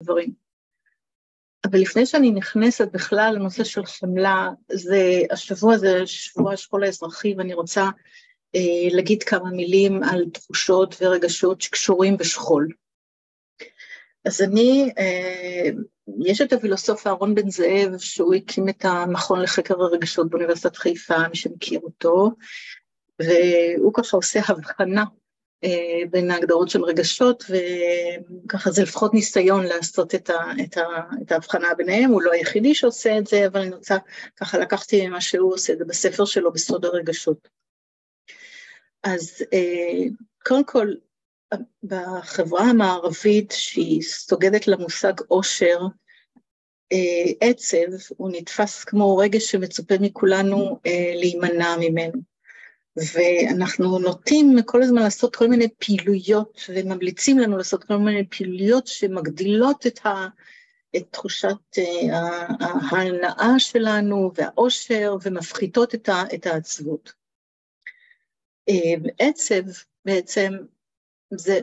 דברים. אבל לפני שאני נכנסת בכלל לנושא של חמלה, השבוע זה שבוע השכול האזרחי, ואני רוצה להגיד כמה מילים על תחושות ורגשות שקשורים בשכול. אז יש את הפילוסוף אהרון בן זאב, שהוא הקים את המכון לחקר הרגשות באוניברסיטת חיפה, מי שמכיר אותו, והוא ככה עושה הבחנה בין ההגדרות של רגשות, וככה זה לפחות ניסיון לעשות את ההבחנה ביניהם. הוא לא היחידי שעושה את זה, אבל אני רוצה, ככה לקחתי ממה שהוא עושה, זה בספר שלו, בסוד הרגשות. אז קודם כל, בחברה המערבית שהיא סוגדת למושג אושר, עצב, הוא נתפס כמו רגש שמצופה מכולנו להימנע ממנו. ואנחנו נוטים כל הזמן לעשות כל מיני פעילויות, וממליצים לנו לעשות כל מיני פעילויות שמגדילות את תחושת ההנאה שלנו והאושר, ומפחיתות את העצבות. עצב בעצם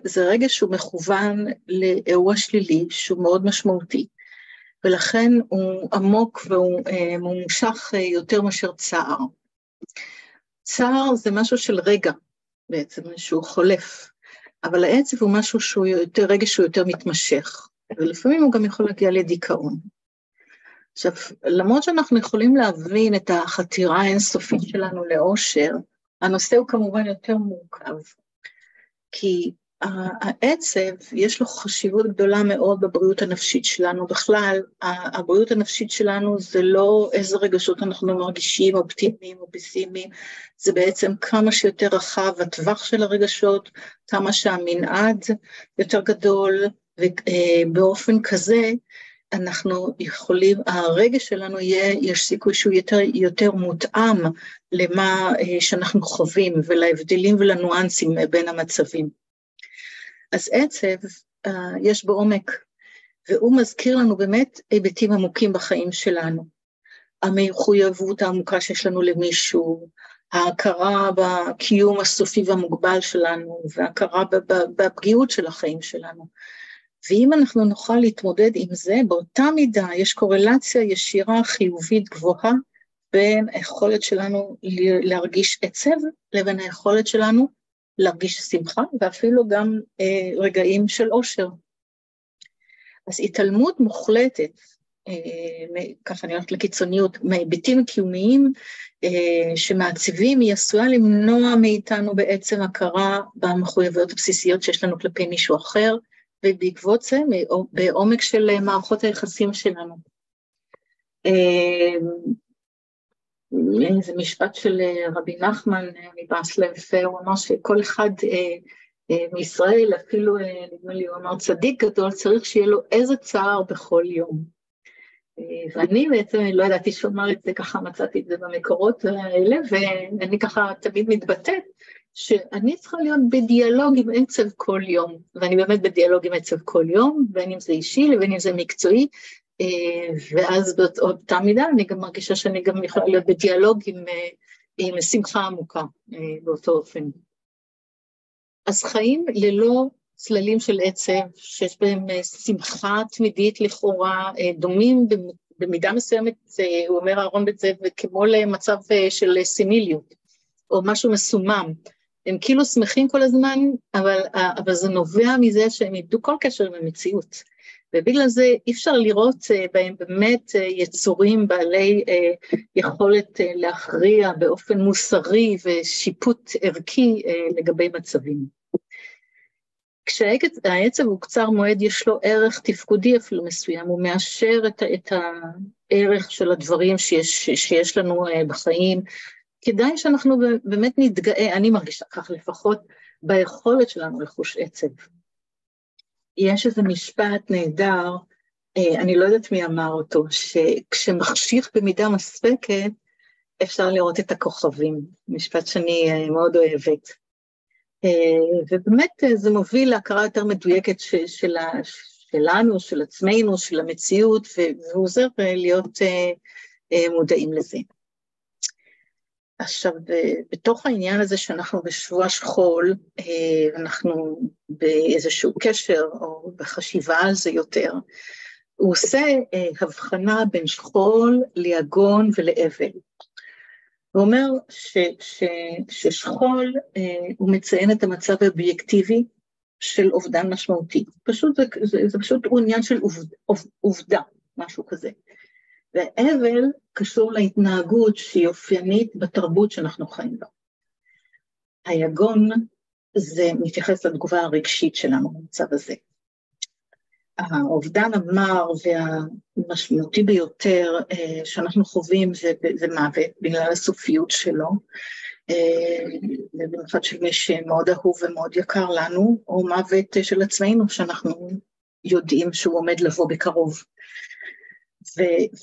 זה רגע שהוא מכוון לאירוע שלילי, שהוא מאוד משמעותי, ולכן הוא עמוק והוא מומשך יותר מאשר צער. צער זה משהו של רגע, בעצם שהוא חולף, אבל העצב הוא משהו שהוא יותר, רגע שהוא יותר מתמשך, ולפעמים הוא גם יכול להגיע לדיכאון. עכשיו, למרות שאנחנו יכולים להבין את החתירה האינסופית שלנו לאושר, הנושא הוא כמובן יותר מורכב, כי העצב יש לו חשיבות גדולה מאוד בבריאות הנפשית שלנו. בכלל, הבריאות הנפשית שלנו זה לא איזה רגשות אנחנו מרגישים, אופטימיים או פסימיים, זה בעצם כמה שיותר רחב הטווח של הרגשות, כמה שהמנעד יותר גדול, ובאופן כזה אנחנו יכולים, הרגש שלנו יש סיכוי שהוא יותר מותאם למה שאנחנו חווים, ולהבדלים ולנואנסים בין המצבים. אז עצב יש בו עומק, והוא מזכיר לנו באמת היבטים עמוקים בחיים שלנו. המחויבות העמוקה שיש לנו למישהו, ההכרה בקיום הסופי והמוגבל שלנו, וההכרה בפגיעות של החיים שלנו. ואם אנחנו נוכל להתמודד עם זה, באותה מידה יש קורלציה ישירה חיובית גבוהה, בין היכולת שלנו להרגיש עצב, לבין היכולת שלנו להרגיש שמחה, ואפילו גם רגעים של אושר. אז התעלמות מוחלטת, ככה אני הולכת לקיצוניות, מהיבטים קיומיים שמעציבים, היא עשויה למנוע מאיתנו בעצם הכרה במחויבויות הבסיסיות שיש לנו כלפי מישהו אחר, ובעקבות זה בעומק של מערכות היחסים שלנו. זה משפט של רבי נחמן מברסלב, הוא אמר שכל אחד מישראל, אפילו נדמה לי, הוא אמר צדיק גדול, צריך שיהיה לו איזה צער בכל יום. ואני בעצם לא ידעתי שאומר את זה, ככה מצאתי את זה במקורות האלה, ואני ככה תמיד מתבטאת, שאני צריכה להיות בדיאלוג עם עצב כל יום, ואני באמת בדיאלוג עם עצב כל יום, בין אם זה אישי לבין אם זה מקצועי, ואז באותה מידה אני גם מרגישה שאני גם יכולה להיות בדיאלוג עם שמחה עמוקה באותו אופן. אז חיים ללא צללים של עצב, שיש בהם שמחה תמידית לכאורה, דומים במידה מסוימת, הוא אומר אהרון בן זאב, כמו למצב של סימיליות, או משהו מסומם. הם כאילו שמחים כל הזמן, אבל זה נובע מזה שהם איבדו כל קשר עם המציאות. ובגלל זה אי אפשר לראות בהם באמת יצורים בעלי יכולת להכריע באופן מוסרי ושיפוט ערכי לגבי מצבים. כשהעצב הוא קצר מועד, יש לו ערך תפקודי אפילו מסוים, הוא מאשר את הערך של הדברים שיש לנו בחיים. כדאי שאנחנו באמת נתגאה, אני מרגישה כך לפחות, ביכולת שלנו לחוש עצב. יש איזה משפט נהדר, אני לא יודעת מי אמר אותו, שכשמחשיך במידה מספקת, אפשר לראות את הכוכבים, משפט שאני מאוד אוהבת. ובאמת זה מוביל להכרה יותר מדויקת שלנו, של עצמנו, של המציאות, והוא עוזר להיות מודעים לזה. עכשיו, בתוך העניין הזה שאנחנו בשבוע שכול, אנחנו באיזשהו קשר או בחשיבה על זה יותר, הוא עושה הבחנה בין שכול ליגון ולאבל. הוא אומר ששכול הוא מציין את המצב האובייקטיבי של אובדן משמעותי. פשוט זה פשוט עניין של עובדה, משהו כזה. והאבל קשור להתנהגות שהיא אופיינית בתרבות שאנחנו חיים בה. היגון זה מתייחס לתגובה הרגשית שלנו במצב הזה. האובדן המר והמשמעותי ביותר שאנחנו חווים זה מוות, בגלל הסופיות שלו, במיוחד של מי שמאוד אהוב ומאוד יקר לנו, או מוות של עצמנו שאנחנו יודעים שהוא עומד לבוא בקרוב.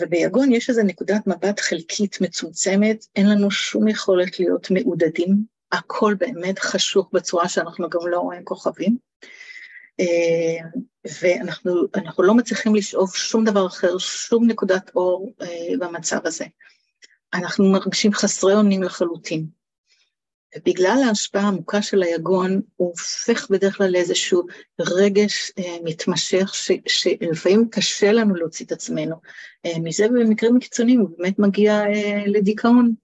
וביגון יש איזו נקודת מבט חלקית מצומצמת, אין לנו שום יכולת להיות מעודדים, הכל באמת חשוך בצורה שאנחנו גם לא רואים כוכבים, ואנחנו לא מצליחים לשאוב שום דבר אחר, שום נקודת אור במצב הזה. אנחנו מרגישים חסרי אונים לחלוטין. ובגלל ההשפעה העמוקה של היגון, הוא הופך בדרך כלל לאיזשהו רגש מתמשך, שלפעמים קשה לנו להוציא את עצמנו. מזה במקרים קיצוניים הוא באמת מגיע לדיכאון.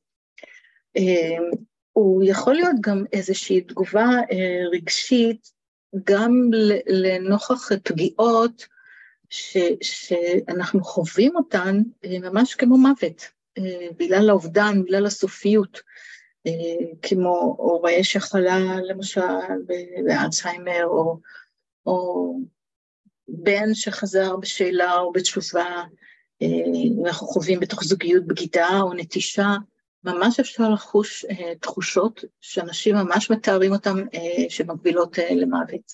הוא יכול להיות גם איזושהי תגובה רגשית, גם לנוכח פגיעות שאנחנו חווים אותן ממש כמו מוות, בגלל האובדן, בגלל הסופיות, כמו הורה שחלה למשל באלצהיימר, או בן שחזר בשאלה או בתשובה, אנחנו חווים בתוך זוגיות בגידה או נטישה, ממש אפשר לחוש תחושות שאנשים ממש מתארים אותם שמקבילות למוות.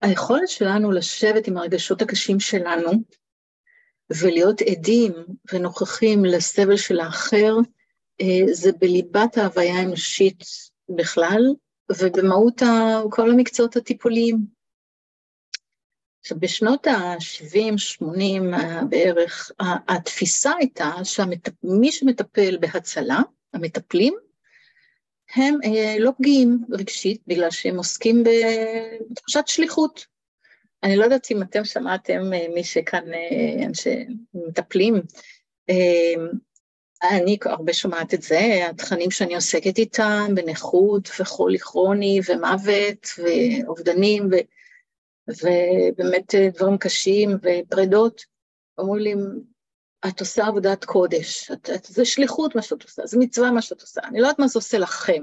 היכולת שלנו לשבת עם הרגשות הקשים שלנו, ולהיות עדים ונוכחים לסבל של האחר, זה בליבת ההוויה האנושית בכלל, ובמהות כל המקצועות הטיפוליים. בשנות ה-70-80 בערך, התפיסה הייתה שמי שמטפל בהצלה, המטפלים, הם לא פגיעים רגשית, בגלל שהם עוסקים בתחושת שליחות. אני לא יודעת אם אתם שמעתם מי שכאן אנשי מטפלים, אני הרבה שומעת את זה, התכנים שאני עוסקת איתם, בנכות וחולי כרוני ומוות ואובדנים ובאמת דברים קשים ופרדות, אומרים לי, את עושה עבודת קודש, זה שליחות מה שאת עושה, זה מצווה מה שאת עושה, אני לא יודעת מה זה עושה לכם.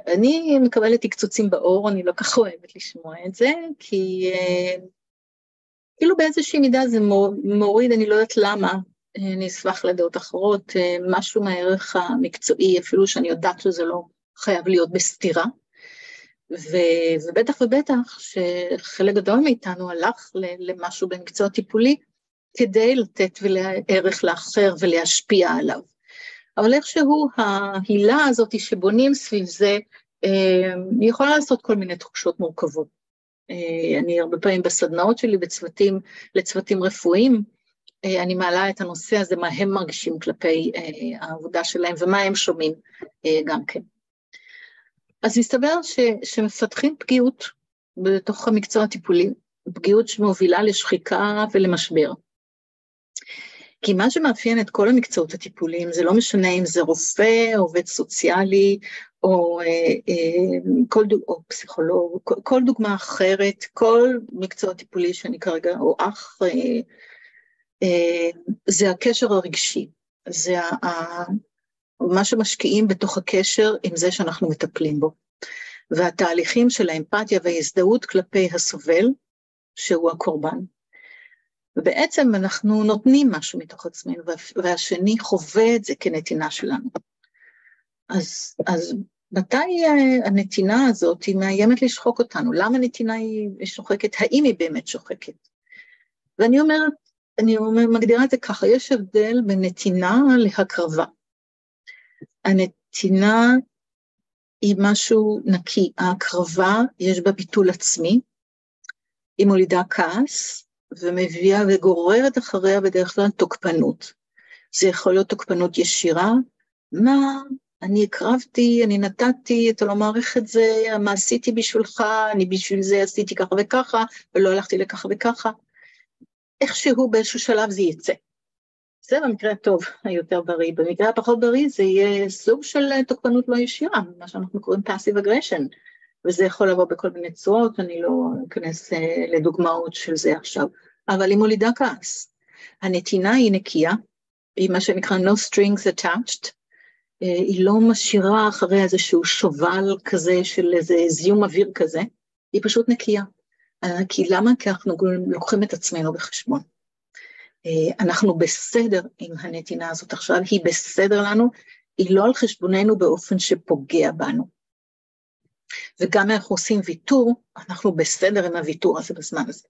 אני מקבלת תקצוצים באור, אני לא כך אוהבת לשמוע את זה, כי כאילו באיזושהי מידה זה מוריד, אני לא יודעת למה, אני אשמח לדעות אחרות, משהו מהערך המקצועי, אפילו שאני יודעת שזה לא חייב להיות בסתירה, ובטח ובטח שחלק גדול מאיתנו הלך למשהו במקצוע טיפולי, כדי לתת ערך לאחר ולהשפיע עליו. אבל איכשהו ההילה הזאת שבונים סביב זה, היא יכולה לעשות כל מיני תחושות מורכבות. אני הרבה פעמים בסדנאות שלי, לצוותים רפואיים, אני מעלה את הנושא הזה, מה הם מרגישים כלפי העבודה שלהם, ומה הם שומעים גם כן. אז מסתבר שמפתחים פגיעות בתוך המקצוע הטיפולי, פגיעות שמובילה לשחיקה ולמשבר. כי מה שמאפיין את כל המקצועות הטיפוליים, זה לא משנה אם זה רופא, עובד סוציאלי, או פסיכולוג, כל דוגמה אחרת, כל מקצוע טיפולי שאני כרגע, או אח, זה הקשר הרגשי, זה מה שמשקיעים בתוך הקשר עם זה שאנחנו מטפלים בו, והתהליכים של האמפתיה וההזדהות כלפי הסובל, שהוא הקורבן. ובעצם אנחנו נותנים משהו מתוך עצמנו, והשני חווה את זה כנתינה שלנו. אז מתי הנתינה הזאת היא מאיימת לשחוק אותנו? למה נתינה היא שוחקת? האם היא באמת שוחקת? ואני אומרת, מגדירה את זה ככה, יש הבדל בין נתינה להקרבה. הנתינה היא משהו נקי, ההקרבה יש בה ביטול עצמי, היא מולידה כעס, ומביאה וגוררת אחריה בדרך כלל תוקפנות. זה יכול להיות תוקפנות ישירה, מה, אני הקרבתי, אני נתתי, אתה לא מעריך את זה, מה עשיתי בשבילך, אני בשביל זה עשיתי ככה וככה, ולא הלכתי לככה וככה, איכשהו באיזשהו שלב זה יצא. זה במקרה הטוב, היותר בריא. במקרה הפחות בריא זה יהיה סוג של תוקפנות לא ישירה, מה שאנחנו קוראים passive aggression, וזה יכול לבוא בכל מיני צורות, אני לא אכנס לדוגמאות של זה עכשיו, אבל היא מולידה כעס. הנתינה היא נקייה, היא מה שנקרא no strings attached, היא לא משאירה אחרי איזשהו שובל כזה של איזה זיום אוויר כזה, היא פשוט נקייה. כי למה? כי אנחנו לוקחים את עצמנו בחשבון. אנחנו בסדר עם הנתינה הזאת עכשיו, היא בסדר לנו, היא לא על חשבוננו באופן שפוגע בנו. וגם אנחנו עושים ויתור, אנחנו בסדר עם הוויתור הזה בזמן הזה.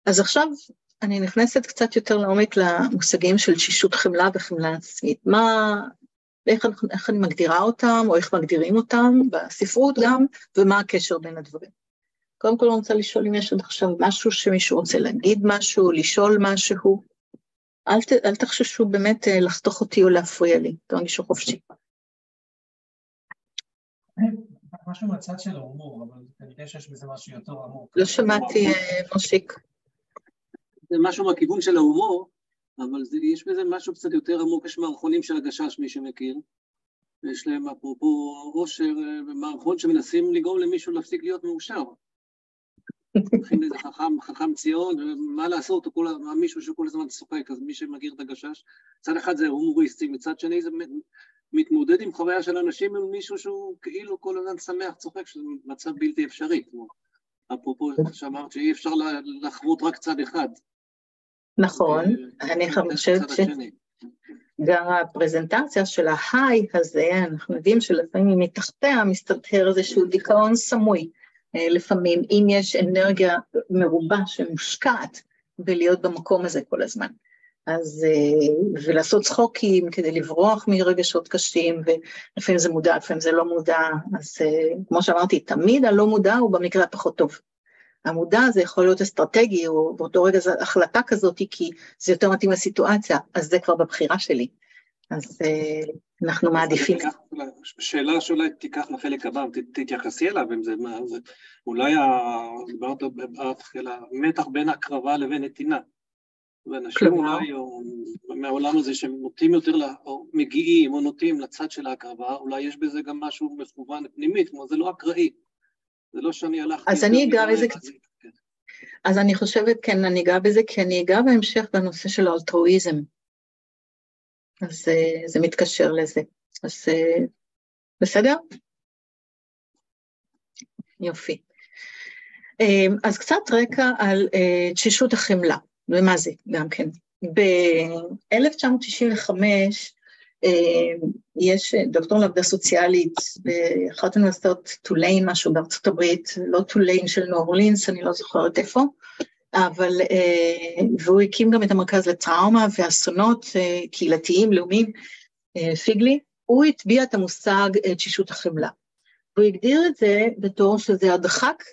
אז עכשיו אני נכנסת קצת יותר לעומק למושגים של תשישות חמלה וחמלה עצמית. איך אני מגדירה אותם, או איך מגדירים אותם בספרות גם, ומה הקשר בין הדברים. קודם כל אני רוצה לשאול אם יש עוד עכשיו משהו שמישהו רוצה להגיד משהו, לשאול משהו. אל תחששו באמת לחתוך אותי או להפריע לי, תרגישו חופשי. משהו מהצד של ההומור, אבל כנראה שיש בזה משהו יותר עמוק. לא שמעתי, מושיק. זה משהו מהכיוון של ההומור, אבל יש בזה משהו קצת יותר עמוק, יש מערכונים של הגשש, מי שמכיר, ויש להם אפרופו עושר, מערכון שמנסים לגרום למישהו להפסיק להיות מאושר. הולכים לאיזה חכם ציון, ומה לעשות, מישהו שכל הזמן צוחק, אז מי שמכיר את הגשש, צד אחד זה הומוריסטי, מצד שני זה מתמודד עם חוויה של אנשים, עם מישהו שהוא כאילו כל הזמן שמח, צוחק, שזה מצב בלתי אפשרי, כמו אפרופו שאמרת שאי אפשר לחוות רק צד אחד. נכון, אני חושבת שגם הפרזנטציה של ההיי הזה, אנחנו יודעים שלפעמים מתחתיה מסתתר איזשהו דיכאון סמוי, לפעמים אם יש אנרגיה מרובה שמושקעת בלהיות במקום הזה כל הזמן. אז, ולעשות צחוקים כדי לברוח מרגשות קשים, ולפעמים זה מודע, לפעמים זה לא מודע, אז כמו שאמרתי, תמיד הלא מודע הוא במקרה הפחות טוב. המודע זה יכול להיות אסטרטגי, או באותו רגע זו החלטה כזאת, כי זה יותר מתאים לסיטואציה, אז זה כבר בבחירה שלי. אז אנחנו מעדיפים. שאלה שאולי תיקח לחלק הבא, תתייחסי אליו, אם זה מה, אולי דיברת בהתחלה, מתח בין הקרבה לבין נתינה. ואנשים אולי מהעולם הזה שהם נוטים יותר, או מגיעים או נוטים לצד של ההקרבה, אולי יש בזה גם משהו מכוון פנימית, כמו זה לא אקראי. זה לא שאני הלכתי... אז אני אגע בזה קצת. אז אני חושבת, כן, אני אגע בזה, כי אני אגע בהמשך בנושא של האלטרואיזם. אז זה מתקשר לזה. אז בסדר? יופי. אז קצת רקע על תשישות החמלה, ומה זה גם כן. ב-1995, יש דוקטור לעבודה סוציאלית באחת האוניברסיטאות טוליין, משהו בארצות הברית, לא טוליין של ניו אורלינס, אני לא זוכרת איפה, אבל, והוא הקים גם את המרכז לטראומה ואסונות קהילתיים, לאומיים, פיגלי, הוא הטביע את המושג תשישות החמלה. הוא הגדיר את זה בתור שזה הדחק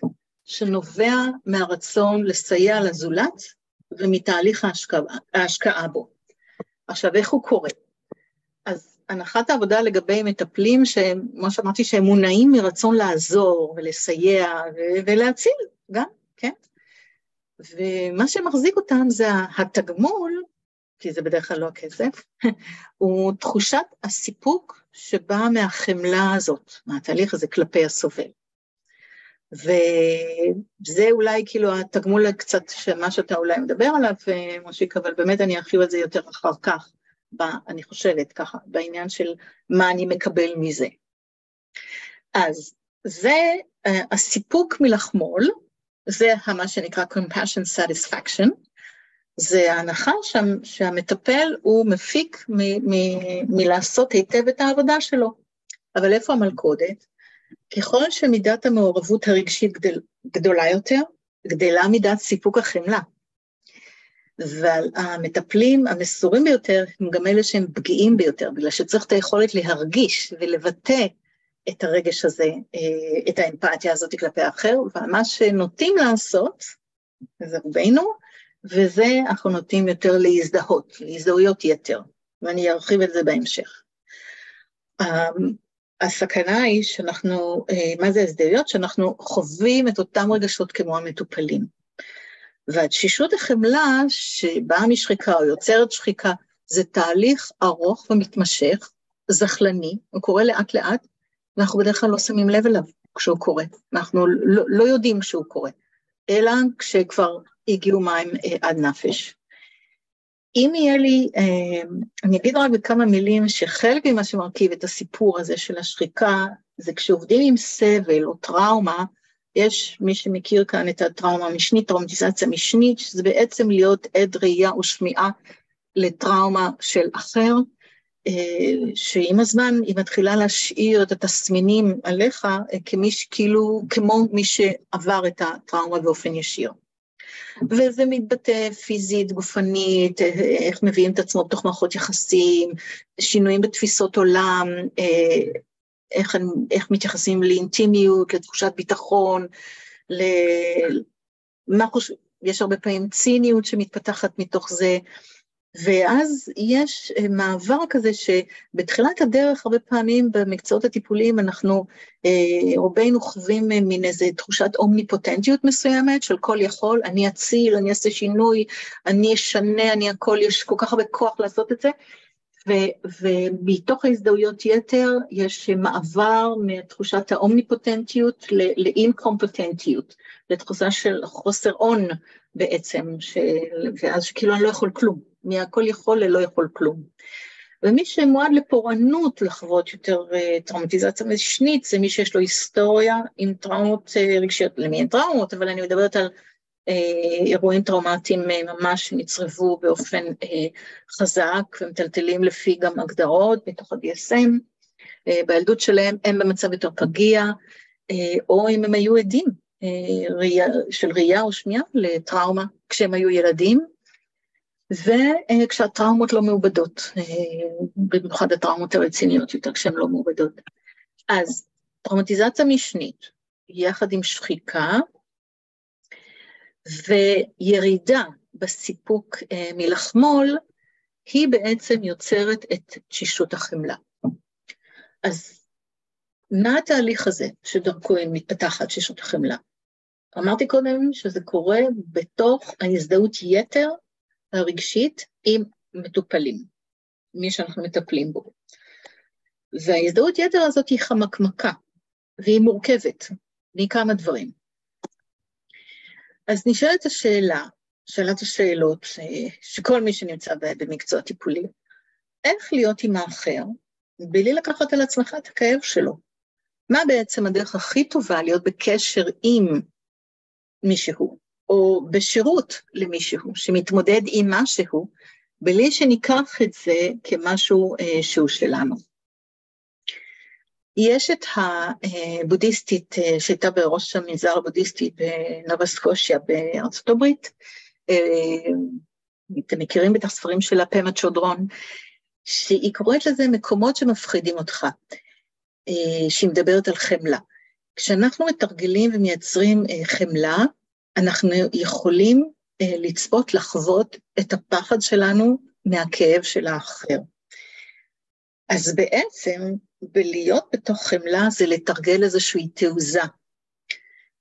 שנובע מהרצון לסייע לזולת, ומתהליך ההשקעה בו. עכשיו, איך הוא קורה? אז הנחת העבודה לגבי מטפלים, כמו שאמרתי, שהם מונעים מרצון לעזור ולסייע ולהציל גם, כן? ומה שמחזיק אותם זה התגמול, כי זה בדרך כלל לא הכסף, הוא תחושת הסיפוק שבאה מהחמלה הזאת, מהתהליך הזה כלפי הסובל. וזה אולי כאילו התגמול קצת שמה שאתה אולי מדבר עליו, מושיק, אבל באמת אני ארחיב על זה יותר אחר כך, אני חושבת ככה, בעניין של מה אני מקבל מזה. אז זה הסיפוק מלחמול, זה מה שנקרא compassion satisfaction, זה ההנחה שהמטפל הוא מפיק מלעשות היטב את העבודה שלו. אבל איפה המלכודת? ככל שמידת המעורבות הרגשית גדולה יותר, גדלה מידת סיפוק החמלה. והמטפלים המסורים ביותר הם גם אלה שהם פגיעים ביותר, בגלל שצריך את היכולת להרגיש ולבטא את הרגש הזה, את האמפתיה הזאת כלפי האחר, ומה שנוטים לעשות, זה רובנו, וזה אנחנו נוטים יותר להזדהויות יתר, ואני ארחיב את זה בהמשך. הסכנה היא שאנחנו, מה זה הזדהויות? שאנחנו חווים את אותם רגשות כמו המטופלים. והתשישות החמלה שבאה משחיקה או יוצרת שחיקה, זה תהליך ארוך ומתמשך, זחלני, הוא קורה לאט לאט, ואנחנו בדרך כלל לא שמים לב אליו כשהוא קורה. אנחנו לא יודעים כשהוא קורה, אלא כשכבר הגיעו מים עד נפש. אם יהיה לי, אני אגיד רק בכמה מילים שחלק ממה שמרכיב את הסיפור הזה של השחיקה, זה כשעובדים עם סבל או טראומה, יש מי שמכיר כאן את הטראומה המשנית, טראומטיזציה משנית, שזה בעצם להיות עד ראייה או שמיעה לטראומה של אחר, שעם הזמן היא מתחילה להשאיר את התסמינים עליך, כמו מי שעבר את הטראומה באופן ישיר. וזה מתבטא פיזית, גופנית, איך מביאים את עצמו בתוך מערכות יחסים, שינויים בתפיסות עולם, איך מתייחסים לאינטימיות, לתחושת ביטחון, יש הרבה פעמים ציניות שמתפתחת מתוך זה, ואז יש מעבר כזה שבתחילת הדרך הרבה פעמים במקצועות הטיפוליים אנחנו רובנו חווים מין איזו תחושת אומניפוטנטיות מסוימת של כל יכול, אני אציל, אני אעשה שינוי, אני אשנה, אני הכל, יש כל כך הרבה כוח לעשות את זה, ומתוך ההזדהויות יתר יש מעבר מתחושת האומניפוטנטיות לאינקומפטנטיות, לתחושה של חוסר און בעצם, ואז שכאילו אני לא יכול כלום, מי הכל יכול ללא יכול כלום. ומי שמועד לפורענות לחוות יותר טראומטיזציה משנית, זה מי שיש לו היסטוריה עם טראומות רגשיות, למי אין טראומות, אבל אני מדברת על אירועים טראומטיים ממש שנצרבו באופן חזק, ומטלטלים לפי גם הגדרות בתוך ה-DSM, בילדות שלהם הם במצב יותר פגיע, או אם הם היו עדים של ראייה או שמיעה לטראומה כשהם היו ילדים, וכשהטראומות לא מעובדות, במיוחד הטראומות הרציניות יותר כשהן לא מעובדות. אז טראומטיזציה משנית, יחד עם שחיקה, וירידה בסיפוק מלחמול, היא בעצם יוצרת את תשישות החמלה. אז מה התהליך הזה שדרכו מתפתחת תשישות החמלה? אמרתי קודם שזה קורה בתוך ההזדהות יתר הרגשית עם מטופלים, מי שאנחנו מטפלים בו. וההזדהות יתר הזאת היא חמקמקה, והיא מורכבת, מכמה דברים. אז נשאלת השאלה, שאלת השאלות, שכל מי שנמצא במקצוע טיפולי, איך להיות עם האחר, בלי לקחת על עצמך את הכאב שלו? מה בעצם הדרך הכי טובה להיות בקשר עם מישהו, או בשירות למישהו שמתמודד עם משהו, בלי שניקח את זה כמשהו שהוא שלנו. יש את הבודהיסטית שהייתה בראש המנזר הבודהיסטי בנובה סקושיה בארצות הברית, אתם מכירים את הספרים שלה, פמה צ'ודרון, שהיא קוראת לזה מקומות שמפחידים אותך, שהיא מדברת על חמלה. כשאנחנו מתרגלים ומייצרים חמלה, אנחנו יכולים לצפות, לחוות את הפחד שלנו מהכאב של האחר. אז בעצם, בלהיות בתוך חמלה זה לתרגל איזושהי תעוזה,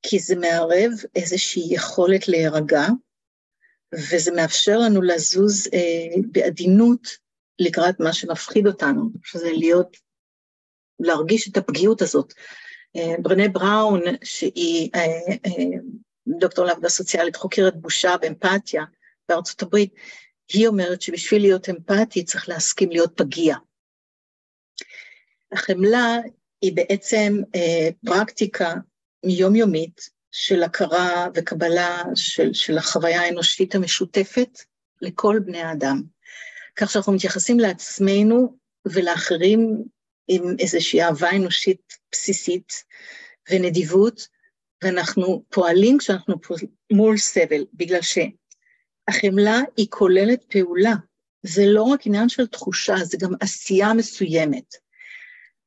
כי זה מערב איזושהי יכולת להירגע, וזה מאפשר לנו לזוז בעדינות לקראת מה שמפחיד אותנו, שזה להרגיש את הפגיעות הזאת. ברנה בראון, שהיא דוקטור לעבודה סוציאלית, חוקרת בושה באמפתיה בארצות הברית, היא אומרת שבשביל להיות אמפתי צריך להסכים להיות פגיע. החמלה היא בעצם פרקטיקה יומיומית של הכרה וקבלה של החוויה האנושית המשותפת לכל בני האדם. כך שאנחנו מתייחסים לעצמנו ולאחרים עם איזושהי אהבה אנושית בסיסית ונדיבות, ואנחנו פועלים כשאנחנו מול סבל, בגלל שהחמלה היא כוללת פעולה. זה לא רק עניין של תחושה, זה גם עשייה מסוימת.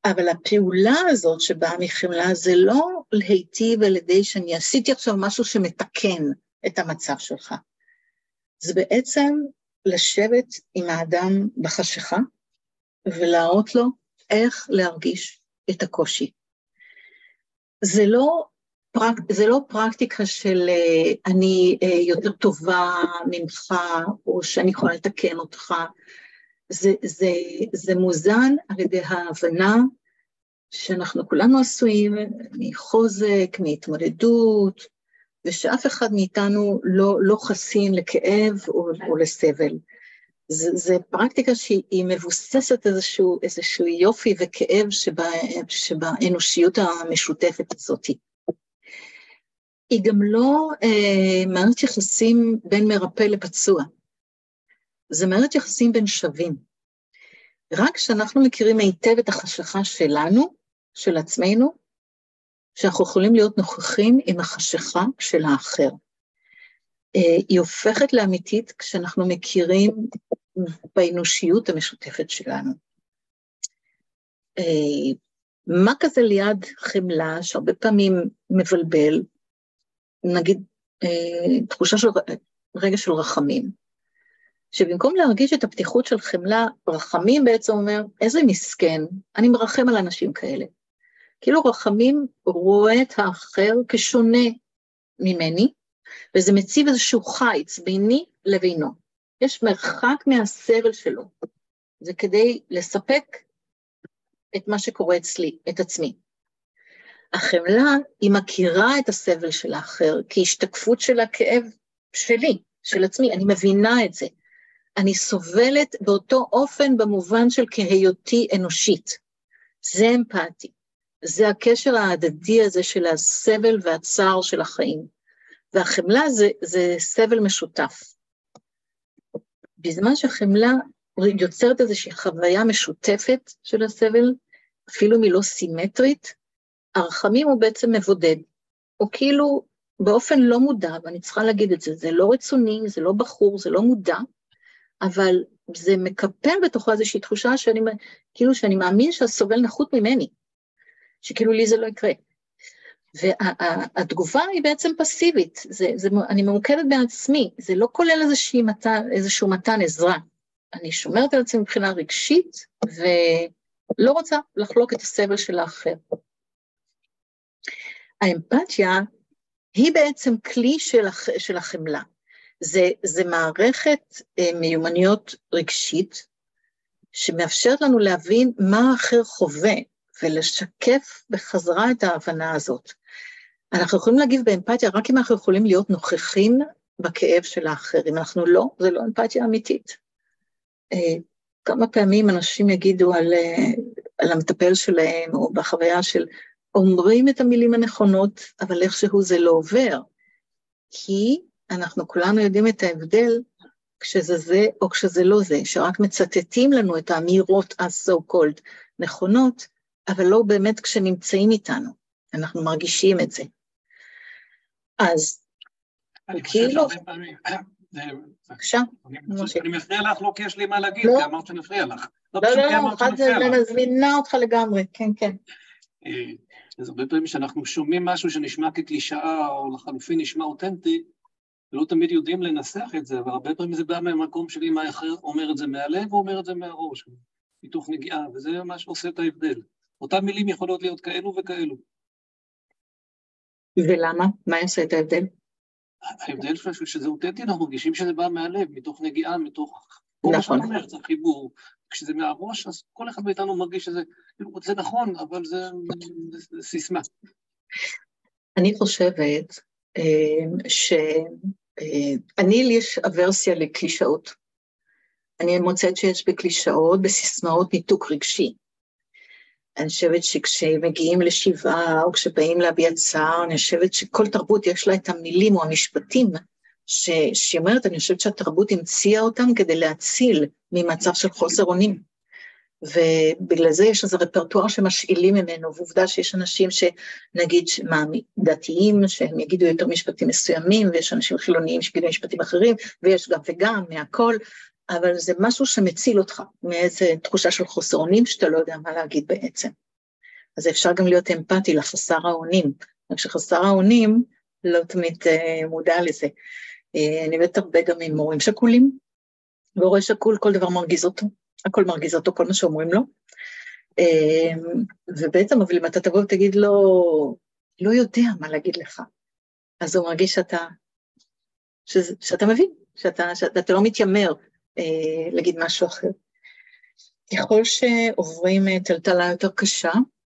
אבל הפעולה הזאת שבאה מחמלה זה לא להיטיב על ידי שאני עשיתי עכשיו משהו שמתקן את המצב שלך. זה בעצם לשבת עם האדם בחשיכה, ולהראות לו איך להרגיש את הקושי. זה לא פרקטיקה של אני יותר טובה ממך, או שאני יכולה לתקן אותך, זה מוזן על ידי ההבנה שאנחנו כולנו עשויים מחוזק, מהתמודדות, ושאף אחד מאיתנו לא חסין לכאב או לסבל. זה פרקטיקה שהיא מבוססת איזשהו יופי וכאב שבאנושיות המשותפת הזאת. היא גם לא מערכת יחסים בין מרפא לפצוע, זה מערכת יחסים בין שווים. רק כשאנחנו מכירים היטב את החשכה שלנו, של עצמנו, שאנחנו יכולים להיות נוכחים עם החשכה של האחר. היא הופכת לאמיתית כשאנחנו מכירים באנושיות המשותפת שלנו. מה כזה ליד חמלה, שהרבה פעמים מבלבל, נגיד תחושה של רגע של רחמים, שבמקום להרגיש את הפתיחות של חמלה, רחמים בעצם אומר, איזה מסכן, אני מרחם על אנשים כאלה. כאילו רחמים רואה את האחר כשונה ממני, וזה מציב איזשהו חיץ ביני לבינו. יש מרחק מהסבל שלו. זה כדי לספק את מה שקורה אצלי, את עצמי. החמלה היא מכירה את הסבל של האחר, כהשתקפות של הכאב שלי, של עצמי, אני מבינה את זה. אני סובלת באותו אופן במובן של כהיותי אנושית. זה אמפתי. זה הקשר ההדדי הזה של הסבל והצער של החיים. והחמלה זה סבל משותף. בזמן שהחמלה יוצרת איזושהי חוויה משותפת של הסבל, אפילו מלא סימטרית, הרחמים הוא בעצם מבודד. הוא כאילו באופן לא מודע, ואני צריכה להגיד את זה, זה לא רצוני, זה לא בחור, זה לא מודע, אבל זה מקפל בתוכו איזושהי תחושה שאני מאמין שהסובל נחות ממני, שכאילו לי זה לא יקרה. והתגובה היא בעצם פסיבית, אני ממוקדת בעצמי, זה לא כולל איזשהו מתן עזרה. אני שומרת על עצמי מבחינה רגשית, ולא רוצה לחלוק את הסבל של האחר. האמפתיה היא בעצם כלי של החמלה. זה מערכת מיומנויות רגשית, שמאפשרת לנו להבין מה האחר חווה, ולשקף בחזרה את ההבנה הזאת. אנחנו יכולים להגיב באמפתיה רק אם אנחנו יכולים להיות נוכחים בכאב של האחר. אם אנחנו לא, זה לא אמפתיה אמיתית. כמה פעמים אנשים יגידו על המטפל שלהם, או בחוויה של אומרים את המילים הנכונות, אבל איכשהו זה לא עובר. כי אנחנו כולנו יודעים את ההבדל, כשזה זה או כשזה לא זה, שרק מצטטים לנו את האמירות ה-so called נכונות, אבל לא באמת כשנמצאים איתנו, אנחנו מרגישים את זה. אז, כאילו... בבקשה. אני מפריע לך לא כי יש לי מה להגיד, כי אמרת שנפריע לך. לא, אחד זה מזמינה אותך לגמרי, כן, כן. אז הרבה פעמים שאנחנו שומעים משהו שנשמע כקלישאה, או לחלופין נשמע אותנטי, ולא תמיד יודעים לנסח את זה, אבל הרבה פעמים זה בא מהמקום שלי, מה אחר אומר את זה מהלב, או אומר את זה מהראש, מתוך נגיעה, וזה מה שעושה את ההבדל. אותם מילים יכולות להיות כאלו וכאלו. ולמה? מה יעשה את ההבדל? ההבדל שזה אותנטי, אנחנו מרגישים שזה בא מהלב, מתוך נגיעה, מתוך... נכון. זה חיבור. כשזה מהראש, אז כל אחד מאיתנו מרגיש שזה, זה נכון, אבל זה סיסמה. אני חושבת לי יש אברסיה לקלישאות. אני מוצאת שיש בקלישאות, בסיסמאות ניתוק רגשי. אני חושבת שכשמגיעים לשבעה, או כשבאים להביע צער, אני חושבת שכל תרבות יש לה את המילים או המשפטים, שאומרת, אני חושבת שהתרבות המציאה אותם כדי להציל ממצב של חוסר אונים. ובגלל זה יש איזה רפרטואר שמשאילים ממנו, ועובדה שיש אנשים שנגיד דתיים, שהם יגידו יותר משפטים מסוימים, ויש אנשים חילוניים שיגידו משפטים אחרים, ויש גם וגם מהכל, אבל זה משהו שמציל אותך, מאיזו תחושה של חוסר אונים, שאתה לא יודע מה להגיד בעצם. אז אפשר גם להיות אמפתי לחסר האונים, רק שחסר האונים לא תמיד מודע לזה. אני עובדת הרבה גם עם מורים שכולים, והורה שקול כל דבר מרגיז אותו, הכל מרגיז אותו, כל מה שאומרים לו, ובעצם, אבל אם אתה תבוא ותגיד לו, לא יודע מה להגיד לך, אז הוא מרגיש שאתה מבין, שאתה לא מתיימר להגיד משהו אחר. ככל שעוברים טלטלה יותר קשה,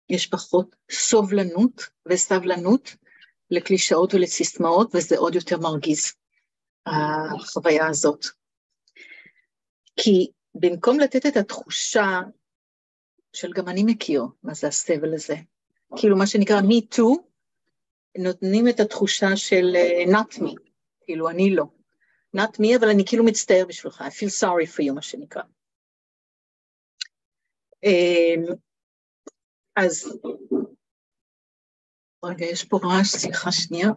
יש פחות סובלנות וסבלנות לקלישאות ולסיסמאות, וזה עוד יותר מרגיז, החוויה הזאת. כי במקום לתת את התחושה של גם אני מכיר מה זה הסבל הזה, כאילו מה שנקרא me too, נותנים את התחושה של not me, כאילו אני לא. not me, אבל אני כאילו מצטער בשבילך, I feel sorry for you, מה שנקרא. אז, רגע, יש פה רעש, סליחה שנייה.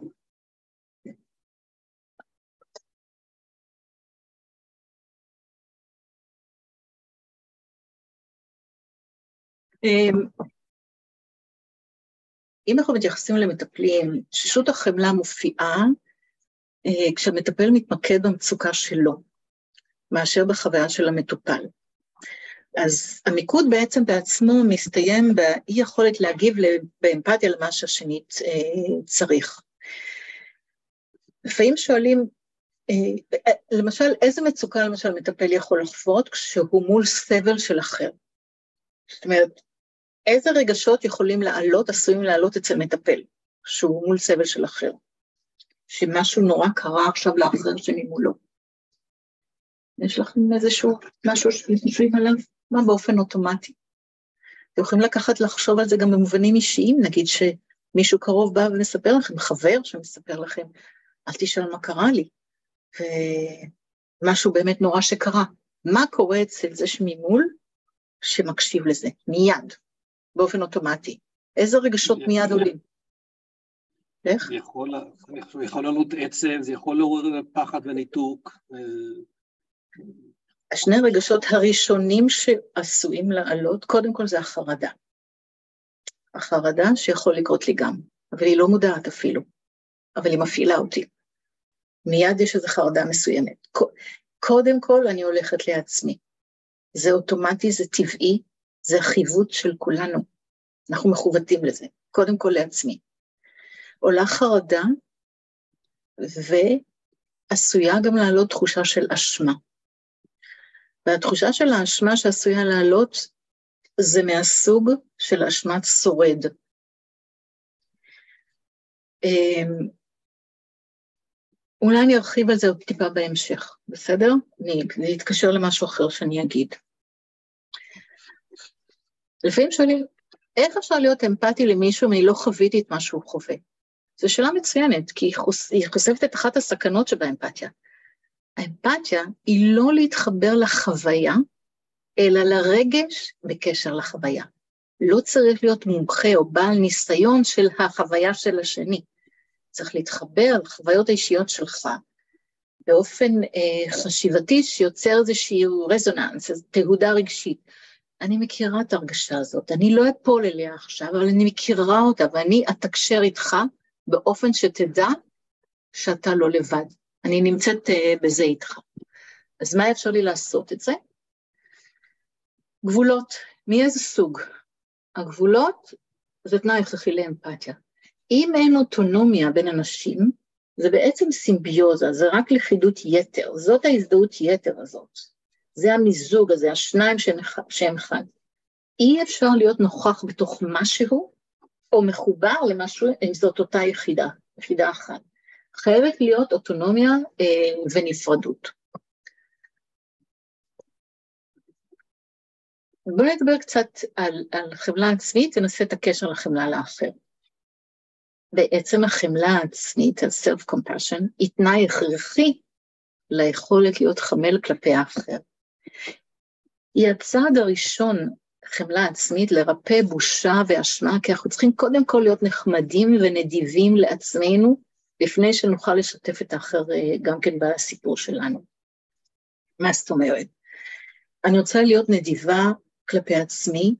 אם אנחנו מתייחסים למטפלים, תשישות החמלה מופיעה, כשהמטפל מתמקד במצוקה שלו, מאשר בחוויה של המטופל. אז המיקוד בעצם בעצמו מסתיים באי יכולת להגיב באמפתיה למה שהשני צריך. לפעמים שואלים, למשל, איזה מצוקה למשל מטפל יכול לחוות כשהוא מול סבל של אחר? זאת אומרת, איזה רגשות יכולים לעלות, עשויים לעלות אצל מטפל, שהוא מול סבל של אחר? שמשהו נורא קרה עכשיו לאחר שממולו. יש לכם איזשהו משהו שחושבים עליו? מה באופן אוטומטי? אתם יכולים לקחת לחשוב על זה גם במובנים אישיים, נגיד שמישהו קרוב בא ומספר לכם, חבר שמספר לכם, אל תשאל מה קרה לי, ומשהו באמת נורא שקרה. מה קורה אצל זה שממול שמקשיב לזה? מיד, באופן אוטומטי. איזה רגשות מיד עולים? איך? יכול לעלות עצב, זה יכול לעורר פחד וניתוק. השני רגשות הראשונים שעשויים לעלות, קודם כל זה החרדה. החרדה שיכול לקרות לי גם, אבל היא לא מודעת אפילו, אבל היא מפעילה אותי. מיד יש איזו חרדה מסוימת. קודם כל אני הולכת לעצמי. זה אוטומטי, זה טבעי, זה חיווט של כולנו. אנחנו מחוותים לזה, קודם כל לעצמי. עולה חרדה, ועשויה גם לעלות תחושה של אשמה. והתחושה של האשמה שעשויה לעלות, זה מהסוג של אשמת שורד. אולי אני ארחיב על זה עוד טיפה בהמשך, בסדר? אני אתקשר למשהו אחר שאני אגיד. לפעמים שואלים, איך אפשר להיות אמפתי למישהו אם אני לא חוויתי את מה שהוא חווה? זו שאלה מצוינת, כי היא חושפת את אחת הסכנות שבאמפתיה. האמפתיה היא לא להתחבר לחוויה, אלא לרגש בקשר לחוויה. לא צריך להיות מומחה או בעל ניסיון של החוויה של השני. צריך להתחבר לחוויות האישיות שלך, באופן חשיבתי שיוצר איזשהו רזוננס, תהודה רגשית. אני מכירה את הרגשה הזאת, אני לא אפול אליה עכשיו, אבל אני מכירה אותה, ואני אתקשר איתך באופן שתדע שאתה לא לבד. אני נמצאת בזה איתך. אז מה אפשר לי לעשות את זה? גבולות, מאיזה סוג? הגבולות זה תנאי הכרחי לאמפתיה. אם אין אוטונומיה בין אנשים, זה בעצם סימביוזה, זה רק לכידות יתר, זאת ההזדהות יתר הזאת. זה המיזוג הזה, השניים שהם אחד. אי אפשר להיות נוכח בתוך משהו, או מחובר למשהו, אם זאת אותה יחידה אחת. חייבת להיות אוטונומיה ונפרדות. בואו נדבר קצת על חמלה עצמית, ונעשה את הקשר לחמלה לאחר. בעצם החמלה העצמית, ה-self-compassion, היא תנאי הכרחי ליכולת להיות חמל כלפי האחר. היא הצעד הראשון, חמלה עצמית, לרפא בושה ואשמה, כי אנחנו צריכים קודם כל להיות נחמדים ונדיבים לעצמנו, לפני שנוכל לשתף את האחר גם כן בסיפור שלנו. מה זאת אומרת? אני רוצה להיות נדיבה כלפי עצמי,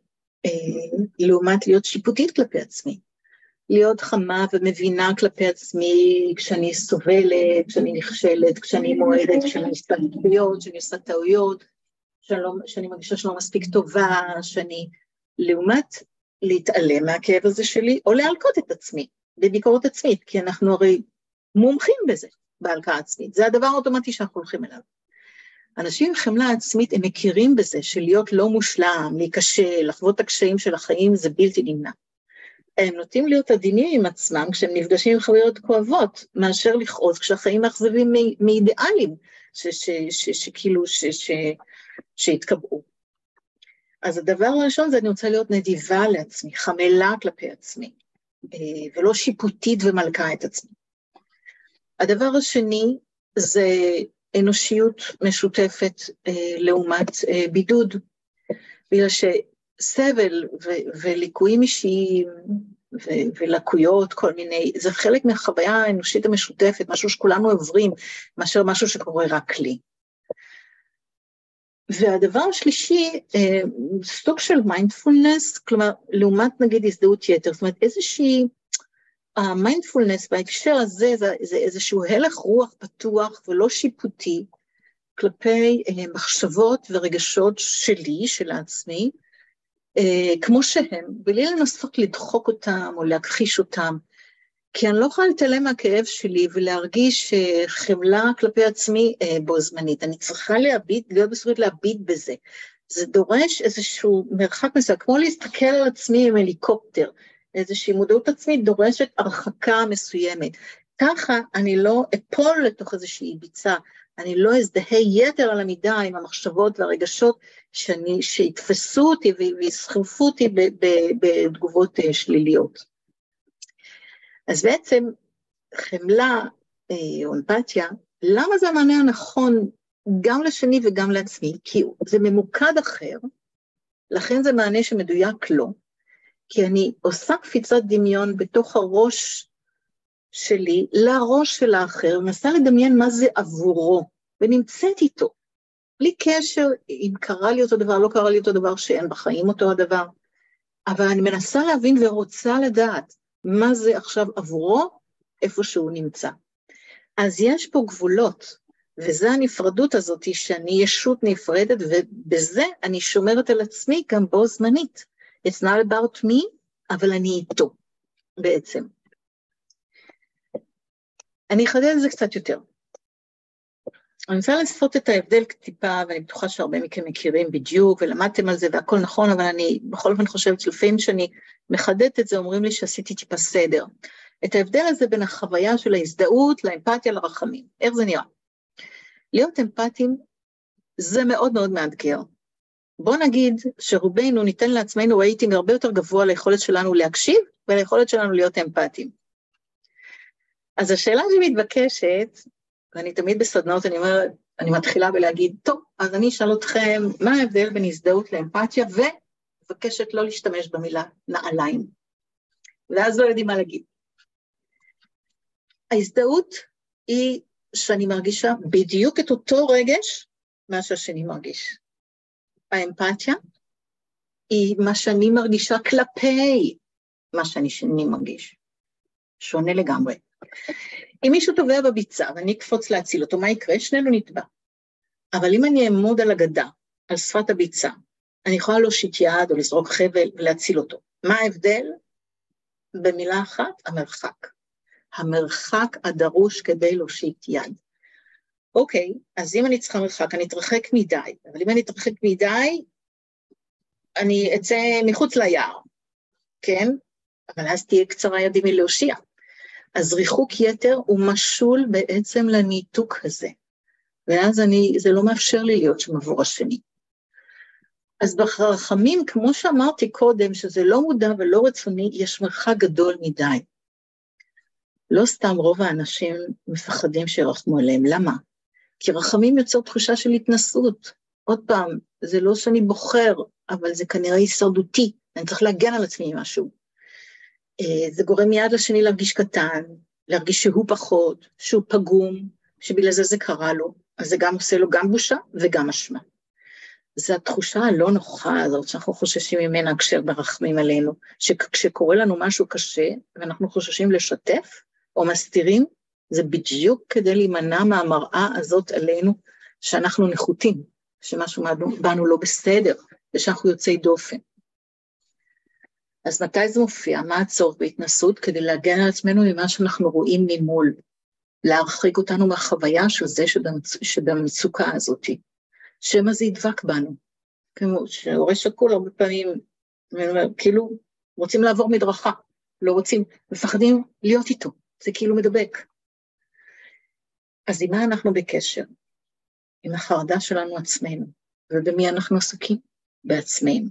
לעומת להיות שיפוטית כלפי עצמי. להיות חמה ומבינה כלפי עצמי, כשאני סובלת, כשאני נכשלת, כשאני מועדת, כשאני עושה טעויות, כשאני עושה טעויות, שאני מרגישה שלא מספיק טובה, שאני לעומת להתעלם מהכאב הזה שלי, או להלקות את עצמי, בביקורת עצמית, כי אנחנו הרי מומחים בזה, בהלקה עצמית, זה הדבר האוטומטי שאנחנו הולכים אליו. אנשים עם חמלה עצמית, הם מכירים בזה, שלהיות לא מושלם, להיקשה, לחוות את הקשיים של החיים, זה בלתי נמנע. הם נוטים להיות עדינים עם עצמם, כשהם נפגשים עם חוויות כואבות, מאשר לכעוס, כשהחיים מאכזבים מאידיאלים, שכאילו, שהתקבעו. אז הדבר הראשון זה אני רוצה להיות נדיבה לעצמי, חמלה כלפי עצמי, ולא שיפוטית ומלכה את עצמי. הדבר השני זה אנושיות משותפת לעומת בידוד, בגלל שסבל וליקויים אישיים ולקויות כל מיני, זה חלק מהחוויה האנושית המשותפת, משהו שכולנו עוברים, מאשר משהו שקורה רק לי. והדבר השלישי, סוג של מיינדפולנס, כלומר, לעומת נגיד הזדהות יתר, זאת אומרת, איזושהי, המיינדפולנס בהקשר הזה, זה איזשהו הלך רוח פתוח ולא שיפוטי, כלפי מחשבות ורגשות שלי, של עצמי, כמו שהם, בלי לנסות לדחוק אותם או להכחיש אותם, כי אני לא יכולה להתעלם מהכאב שלי ולהרגיש חמלה כלפי עצמי בו זמנית. אני צריכה להיות בסביבות להביט בזה. זה דורש איזשהו מרחק מסוים, כמו להסתכל על עצמי עם הליקופטר, איזושהי מודעות עצמית דורשת הרחקה מסוימת. ככה אני לא אפול לתוך איזושהי ביצה, אני לא אזדהה יתר על המידה עם המחשבות והרגשות שיתפסו אותי ויסחרפו אותי בתגובות שליליות. אז בעצם חמלה או אמפתיה, למה זה המענה הנכון גם לשני וגם לעצמי? כי זה ממוקד אחר, לכן זה מענה שמדויק לו, כי אני עושה קפיצת דמיון בתוך הראש שלי לראש של האחר, ומנסה לדמיין מה זה עבורו, ונמצאת איתו, בלי קשר אם קרה לי אותו דבר, לא קרה לי אותו דבר, שאין בחיים אותו הדבר, אבל אני מנסה להבין ורוצה לדעת, מה זה עכשיו עבורו, איפה שהוא נמצא. אז יש פה גבולות, וזה הנפרדות הזאת, שאני ישות נפרדת, ובזה אני שומרת על עצמי גם בו זמנית. It's not about me, אבל אני איתו, בעצם. אני אחדד את זה קצת יותר. אני רוצה לעשות את ההבדל טיפה, ואני בטוחה שהרבה מכם מכירים בדיוק, ולמדתם על זה והכל נכון, אבל אני בכל אופן חושבת שלפעמים שאני מחדדת את זה, אומרים לי שעשיתי טיפה סדר. את ההבדל הזה בין החוויה של ההזדהות, לאמפתיה, לרחמים. איך זה נראה? להיות אמפתיים זה מאוד מאוד מאתגר. בוא נגיד שרובנו ניתן לעצמנו רייטינג הרבה יותר גבוה ליכולת שלנו להקשיב, וליכולת שלנו להיות אמפתיים. אז השאלה שמתבקשת, ואני תמיד בסדנות, אני מתחילה בלהגיד, טוב, אז אני אשאל אתכם, מה ההבדל בין הזדהות לאמפתיה, ומבקשת לא להשתמש במילה נעליים. ואז לא יודעים מה להגיד. ההזדהות היא שאני מרגישה בדיוק את אותו רגש, מה שהשני מרגיש. האמפתיה היא מה שאני מרגישה כלפי מה שאני מרגיש. שונה לגמרי. אם מישהו טובע בביצה ואני אקפוץ להציל אותו, מה יקרה? שנינו נטבע. אבל אם אני אעמוד על הגדה, על שפת הביצה, אני יכולה להושיט יד או לזרוק חבל ולהציל אותו. מה ההבדל? במילה אחת, המרחק. המרחק הדרוש כדי להושיט יד. אוקיי, אז אם אני צריכה מרחק, אני אתרחק מדי, אבל אם אני אתרחק מדי, אני אצא מחוץ ליער, כן? אבל אז תהיה קצרה ידי מלהושיע. אז ריחוק יתר הוא משול בעצם לניתוק הזה, ואז זה לא מאפשר לי להיות שם עבור השני. אז ברחמים, כמו שאמרתי קודם, שזה לא מודע ולא רצוני, יש מרחק גדול מדי. לא סתם רוב האנשים מפחדים שירחמו עליהם, למה? כי רחמים יוצר תחושה של התנסות. עוד פעם, זה לא שאני בוחר, אבל זה כנראה הישרדותי, אני צריך להגן על עצמי משהו. זה גורם מיד לשני להרגיש קטן, להרגיש שהוא פחות, שהוא פגום, שבגלל זה קרה לו, אז זה גם עושה לו גם בושה וגם אשמה. זה התחושה הלא נוחה הזאת, שאנחנו חוששים ממנה כשהם מרחמים עלינו, שכשקורה לנו משהו קשה, ואנחנו חוששים לשתף, או מסתירים, זה בדיוק כדי להימנע מהמראה הזאת עלינו, שאנחנו נחותים, שמשהו בנו לא בסדר, ושאנחנו יוצאי דופן. אז מתי זה מופיע? מה הצורך בהתנסות? כדי להגן על עצמנו ממה שאנחנו רואים ממול, להרחיק אותנו מהחוויה של זה שבמצוקה הזאת, שמה זה ידבק בנו, כמו שהורה שקול הרבה פעמים, כאילו רוצים לעבור מדרכה, לא רוצים, מפחדים להיות איתו, זה כאילו מדבק. אז עם מה אנחנו בקשר? עם החרדה שלנו עצמנו, ובמי אנחנו עסוקים? בעצמנו.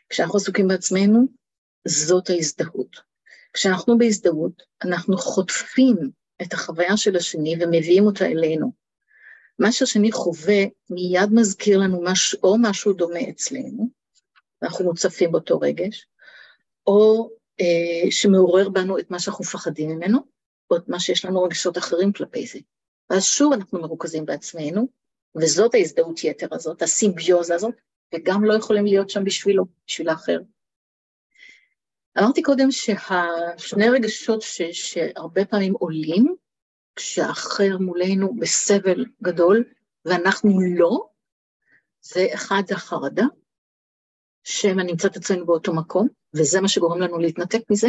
כשאנחנו עסוקים בעצמנו, זאת ההזדהות. כשאנחנו בהזדהות, אנחנו חוטפים את החוויה של השני ומביאים אותה אלינו. מה שהשני חווה מיד מזכיר לנו או משהו דומה אצלנו, אנחנו מוצפים באותו רגש, או שמעורר בנו את מה שאנחנו מפחדים ממנו, או את מה שיש לנו רגשות אחרים כלפי זה. ואז שוב אנחנו מרוכזים בעצמנו, וזאת ההזדהות יתר הזאת, הסימביוזה הזאת, וגם לא יכולים להיות שם בשבילו, בשביל האחר. אמרתי קודם שהשני רגשות שהרבה פעמים עולים, כשהאחר מולנו בסבל גדול, ואנחנו לא, זה אחד החרדה, שמה נמצאת אצלנו באותו מקום, וזה מה שגורם לנו להתנתק מזה,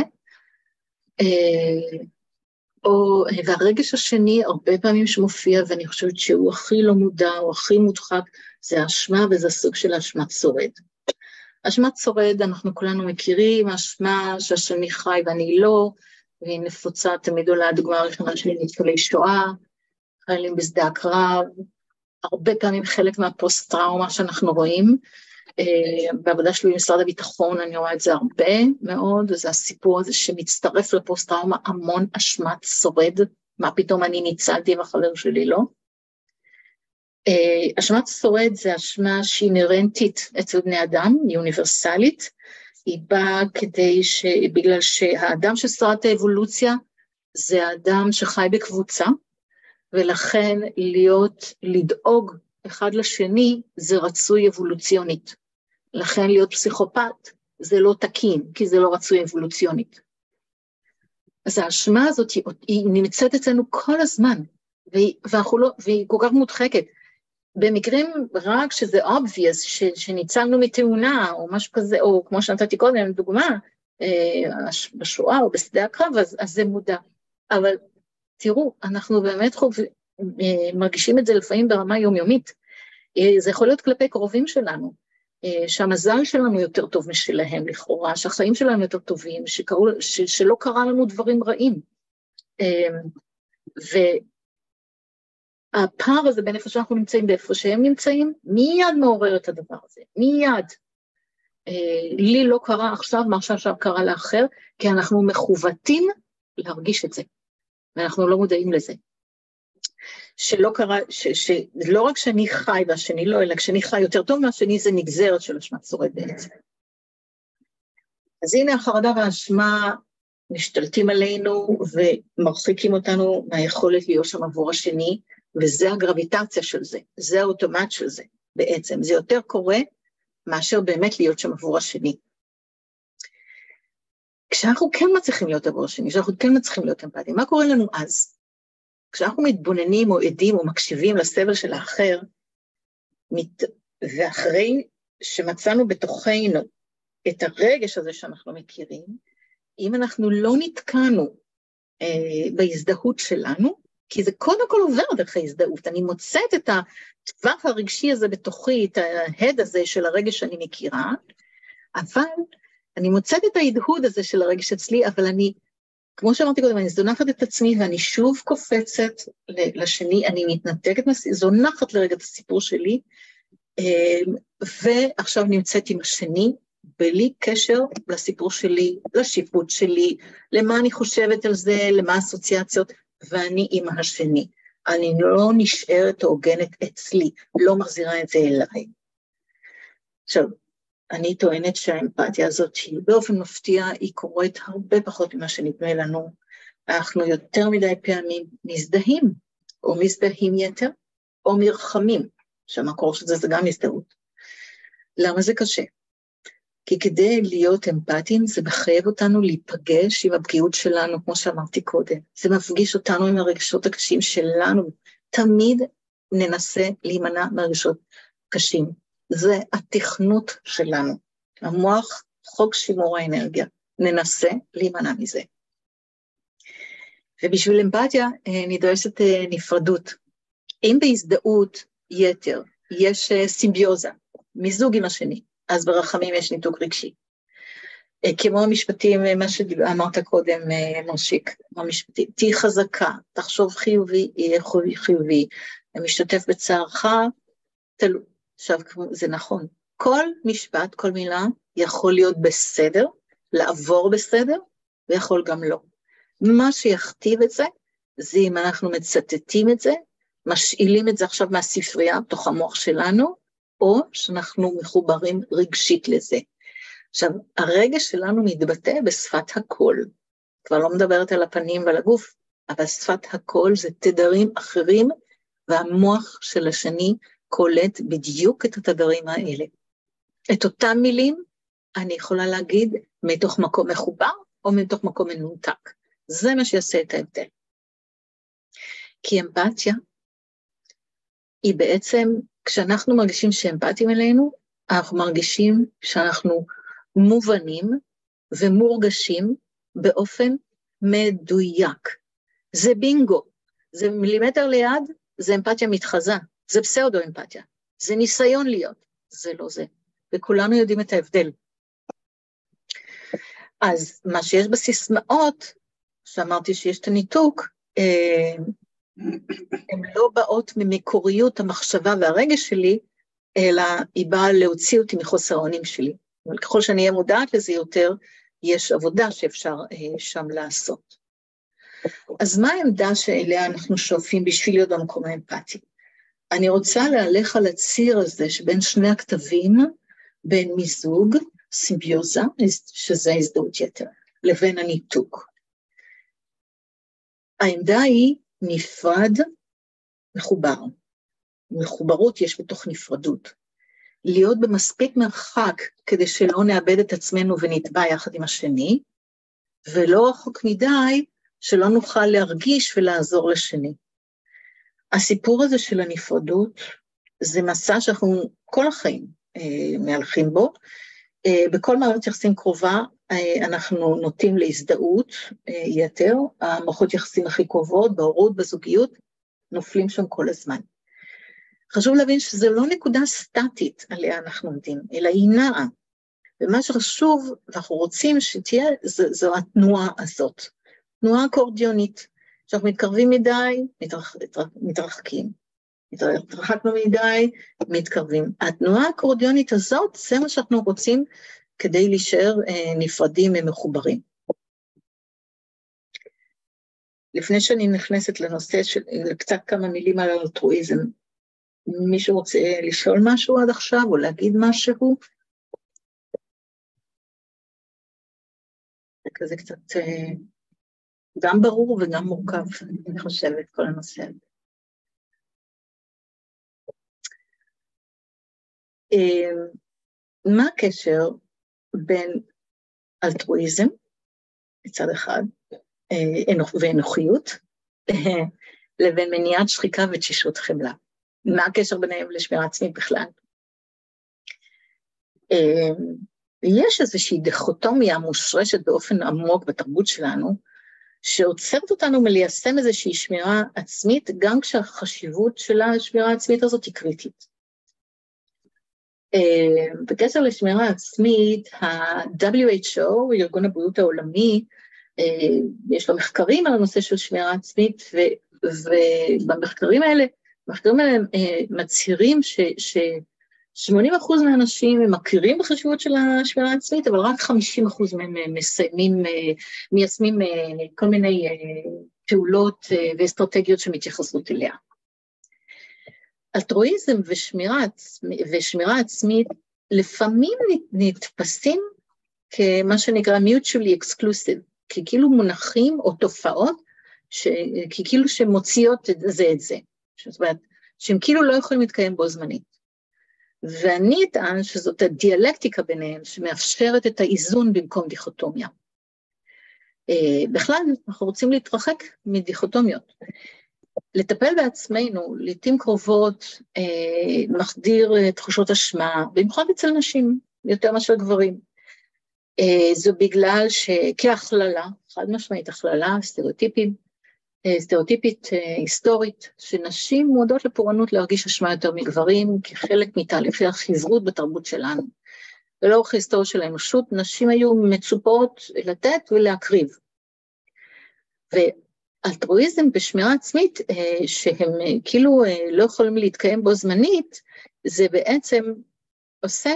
והרגש השני הרבה פעמים שמופיע, ואני חושבת שהוא הכי לא מודע, או הכי מודחק, זה האשמה, וזה סוג של אשמת שורד. אשמת שורד, אנחנו כולנו מכירים, אשמה שהשני חי ואני לא, והיא נפוצה תמיד עולה הדוגמה הראשונה שלי ניצולי שואה, חיילים בשדה הקרב, הרבה פעמים חלק מהפוסט-טראומה שאנחנו רואים, בעבודה שלי במשרד הביטחון אני רואה את זה הרבה מאוד, זה הסיפור הזה שמצטרף לפוסט-טראומה המון אשמת שורד, מה פתאום אני ניצלתי והחבר שלי לא. אשמת שורד זה אשמה שהיא אינהרנטית אצל בני אדם, היא אוניברסלית, היא באה בגלל שהאדם ששרד את האבולוציה זה האדם שחי בקבוצה, ולכן לדאוג אחד לשני זה רצוי אבולוציונית. לכן להיות פסיכופת זה לא תקין, כי זה לא רצוי אבולוציונית. אז האשמה הזאת היא נמצאת אצלנו כל הזמן, והיא כל כך מודחקת. במקרים רק שזה obvious, שניצלנו מתאונה או משהו כזה, או כמו שנתתי קודם, דוגמה, בשואה או בשדה הקרב, אז זה מודע. אבל תראו, אנחנו באמת מרגישים את זה לפעמים ברמה יומיומית. זה יכול להיות כלפי קרובים שלנו, שהמזל שלנו יותר טוב משלהם לכאורה, שהחיים שלנו יותר טובים, שלא קרה לנו דברים רעים. והפער הזה בין איפה שאנחנו נמצאים באיפה שהם נמצאים, מיד מעורר את הדבר הזה, מיד. לי לא קרה עכשיו מה שעכשיו קרה לאחר, כי אנחנו מחוותים להרגיש את זה, ואנחנו לא מודעים לזה. שלא קרה, שלא רק שאני חי והשני לא, אלא כשאני חי יותר טוב מהשני, זה נגזרת של אשמת שורד בעצם. אז הנה החרדה והאשמה משתלטים עלינו ומרחיקים אותנו מהיכולת להיות שם עבור השני, וזה הגרביטציה של זה, זה האוטומט של זה בעצם, זה יותר קורה מאשר באמת להיות שם עבור השני. כשאנחנו כן מצליחים להיות עבור השני, כשאנחנו כן מצליחים להיות אמפתיים, מה קורה לנו אז? כשאנחנו מתבוננים או עדים או מקשיבים לסבל של האחר, ואחרי שמצאנו בתוכנו את הרגש הזה שאנחנו מכירים, אם אנחנו לא נתקענו בהזדהות שלנו, כי זה קודם כל עובר דרך ההזדהות, אני מוצאת את הטווח הרגשי הזה בתוכי, את ההד הזה של הרגש שאני מכירה, אבל אני מוצאת את ההדהוד הזה של הרגש אצלי, אבל אני, כמו שאמרתי קודם, אני זונחת את עצמי, ואני שוב קופצת לשני, אני מתנתקת, זונחת לרגע את הסיפור שלי, ועכשיו נמצאת עם השני, בלי קשר לסיפור שלי, לשיפוט שלי, למה אני חושבת על זה, למה האסוציאציות, ואני עם השני. אני לא נשארת או הוגנת אצלי, לא מחזירה את זה אליי. עכשיו, אני טוענת שהאמפתיה הזאת, שהיא באופן מפתיע, היא קורית הרבה פחות ממה שנדמה לנו. אנחנו יותר מדי פעמים מזדהים, או מזדהים יתר, או מרחמים. שהמקור של זה גם הזדהות. למה זה קשה? כי כדי להיות אמפתיים, זה מחייב אותנו להיפגש עם הפגיעות שלנו, כמו שאמרתי קודם. זה מפגיש אותנו עם הרגשות הקשים שלנו. תמיד ננסה להימנע מהרגשות קשים. זה התכנות שלנו. המוח, חוק שימור האנרגיה. ננסה להימנע מזה. ובשביל אמפתיה נדרשת נפרדות. אם בהזדהות יתר יש סימביוזה, מיזוג עם השני, אז ברחמים יש ניתוק רגשי. כמו המשפטים, מה שאמרת קודם, מושיק, המשפטים, תהי חזקה, תחשוב חיובי, יהיה חיובי, משתתף בצערך, תלו. עכשיו, זה נכון, כל משפט, כל מילה, יכול להיות בסדר, לעבור בסדר, ויכול גם לא. מה שיכתיב את זה, זה אם אנחנו מצטטים את זה, משאילים את זה עכשיו מהספרייה, תוך המוח שלנו, או שאנחנו מחוברים רגשית לזה. עכשיו, הרגש שלנו מתבטא בשפת הקול, כבר לא מדברת על הפנים ועל הגוף, אבל שפת הקול זה תדרים אחרים, והמוח של השני קולט בדיוק את התדרים האלה. את אותם מילים אני יכולה להגיד מתוך מקום מחובר, או מתוך מקום מנותק. זה מה שיעשה את ההבדל. כי אמפתיה היא בעצם, כשאנחנו מרגישים שאמפתיים אלינו, אנחנו מרגישים שאנחנו מובנים ומורגשים באופן מדויק. זה בינגו, זה מילימטר ליד, זה אמפתיה מתחזה, זה פסאודו אמפתיה, זה ניסיון להיות, זה לא זה. וכולנו יודעים את ההבדל. אז מה שיש בסיסמאות, שאמרתי שיש את הניתוק, הן לא באות ממקוריות המחשבה והרגש שלי, אלא היא באה להוציא אותי מחוסר האונים שלי. אבל ככל שאני אהיה מודעת לזה יותר, יש עבודה שאפשר שם לעשות. אז מה העמדה שאליה אנחנו שואפים בשביל להיות במקום האמפתי? אני רוצה להלך על הציר הזה שבין שני הכתבים, בין מיזוג, סימביוזה, שזה הזדהות יתר, לבין הניתוק. העמדה היא נפרד, מחובר. מחוברות יש בתוך נפרדות. להיות במספיק מרחק כדי שלא נאבד את עצמנו ונטבע יחד עם השני, ולא רחוק מדי שלא נוכל להרגיש ולעזור לשני. הסיפור הזה של הנפרדות זה מסע שאנחנו כל החיים מהלכים בו, בכל מערכת יחסים קרובה אנחנו נוטים להזדהות יתר, המערכות יחסים הכי קרובות, בהורות, בזוגיות, נופלים שם כל הזמן. חשוב להבין שזה לא נקודה סטטית עליה אנחנו עומדים, אלא היא נעה. ומה שחשוב, ואנחנו רוצים שתהיה, זו התנועה הזאת. תנועה אקורדיונית, שאנחנו מתקרבים מדי, מתרחקים. התרחקנו מדי, מתקרבים. התנועה האקורדיונית הזאת, זה מה שאנחנו רוצים כדי להישאר נפרדים ומחוברים. לפני שאני נכנסת לנושא של קצת כמה מילים על אלטרואיזם, מישהו רוצה לשאול משהו עד עכשיו או להגיד משהו? זה כזה קצת גם ברור וגם מורכב, אני חושבת, כל הנושא הזה. מה הקשר בין אלטרואיזם, מצד אחד, ואנוכיות, לבין מניעת שחיקה ותשישות חמלה? מה הקשר ביניהם לשמירה עצמית בכלל? יש איזושהי דיכוטומיה מושרשת באופן עמוק בתרבות שלנו, שעוצרת אותנו מליישם איזושהי שמירה עצמית, גם כשהחשיבות של השמירה העצמית הזאת היא קריטית. בקשר לשמירה עצמית, ה-WHO, ארגון הבריאות העולמי, יש לו מחקרים על הנושא של שמירה עצמית, ובמחקרים האלה, מצהירים ש80% מהאנשים מכירים בחשיבות של השמירה העצמית, אבל רק 50% מהם מיישמים כל מיני פעולות ואסטרטגיות שמתייחסות אליה. אלטרואיזם ושמירה עצמית לפעמים נתפסים כמה שנקרא mutually exclusive, ככאילו מונחים או תופעות, ככאילו שמוציאות זה את זה. זאת אומרת, שהם כאילו לא יכולים להתקיים בו זמנית. ואני אטען שזאת הדיאלקטיקה ביניהם, שמאפשרת את האיזון במקום דיכוטומיה. בכלל, אנחנו רוצים להתרחק מדיכוטומיות. לטפל בעצמנו, לעתים קרובות, מחדיר תחושות אשמה, במיוחד אצל נשים, יותר מאשר גברים. זו בגלל שכהכללה, חד משמעית הכללה, סטריאוטיפית היסטורית, שנשים מועדות לפורענות להרגיש אשמה יותר מגברים, כחלק מתהליכי החזרות בתרבות שלנו. ולאורך ההיסטוריה של האנושות, נשים היו מצופות לתת ולהקריב. ואלטרואיזם בשמירה עצמית, שהם כאילו לא יכולים להתקיים בו זמנית, זה בעצם עושה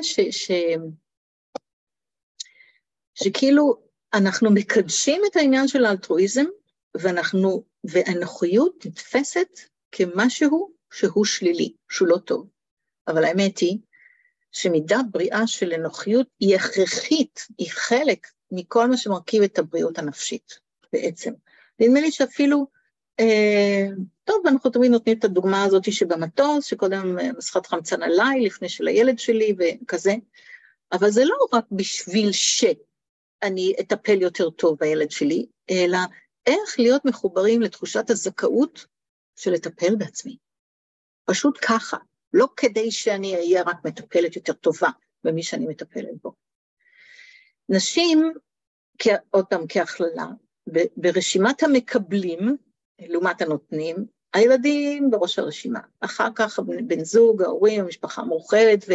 שכאילו אנחנו מקדשים את העניין של האלטרואיזם, והאנוכיות נתפסת כמשהו שהוא שלילי, שהוא לא טוב. אבל האמת היא שמידת בריאה של אנוכיות היא הכרחית, היא חלק מכל מה שמרכיב את הבריאות הנפשית בעצם. נדמה לי שאפילו, טוב, אנחנו תמיד נותנים את הדוגמה הזאת שבמטוס, שקודם מסכת חמצן עליי, לפני של הילד שלי וכזה, אבל זה לא רק בשביל שאני אטפל יותר טוב בילד שלי, אלא איך להיות מחוברים לתחושת הזכאות של לטפל בעצמי. פשוט ככה, לא כדי שאני אהיה רק מטפלת יותר טובה במי שאני מטפלת בו. נשים, עוד פעם כהכללה, ברשימת המקבלים, לעומת הנותנים, הילדים בראש הרשימה. אחר כך בן זוג, ההורים, המשפחה המורחבת,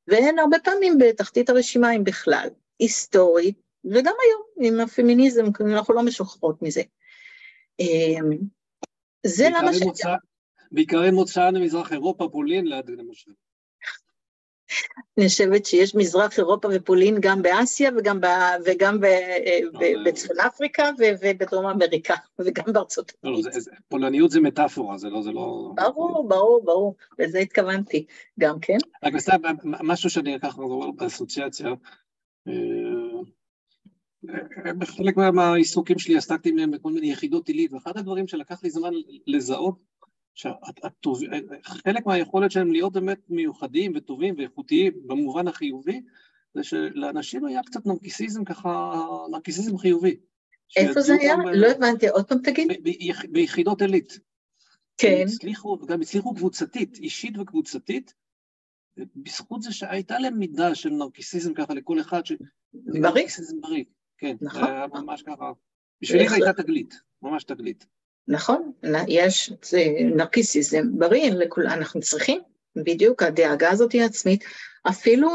והן הרבה פעמים בתחתית הרשימה אם בכלל, היסטורית, וגם היום עם הפמיניזם, אנחנו לא משוחררות מזה. זה למה בעיקרי מוצא למזרח אירופה, פולין, למשל. אני חושבת שיש מזרח אירופה ופולין גם באסיה, וגם בצפון אפריקה, ובדרום אמריקה, וגם בארצות הברית. פולניות זה מטאפורה, זה לא... ברור, לזה התכוונתי, גם כן. רק בסדר, משהו שאני אקח באסוציאציה, בחלק מהעיסוקים שלי עסקתי מהם בכל מיני יחידות עילית, ואחד הדברים שלקח לי זמן לזהות, חלק מהיכולת שלהם להיות באמת מיוחדים וטובים ואיכותיים במובן החיובי, זה שלאנשים היה קצת נרקיסיזם ככה, נרקיסיזם חיובי. איפה זה היה? לא הבנתי, עוד פעם תגיד. ביחידות עילית. כן. גם הצליחו קבוצתית, אישית וקבוצתית, בזכות זה שהייתה להם מידה של נרקיסיזם ככה לכל אחד, בריא. נרקיסיזם בריא, כן. נכון. ממש ככה. בשבילי זה הייתה תגלית, ממש תגלית. נכון, יש נרקיסיזם בריא, אנחנו צריכים, בדיוק הדאגה הזאת היא עצמית, אפילו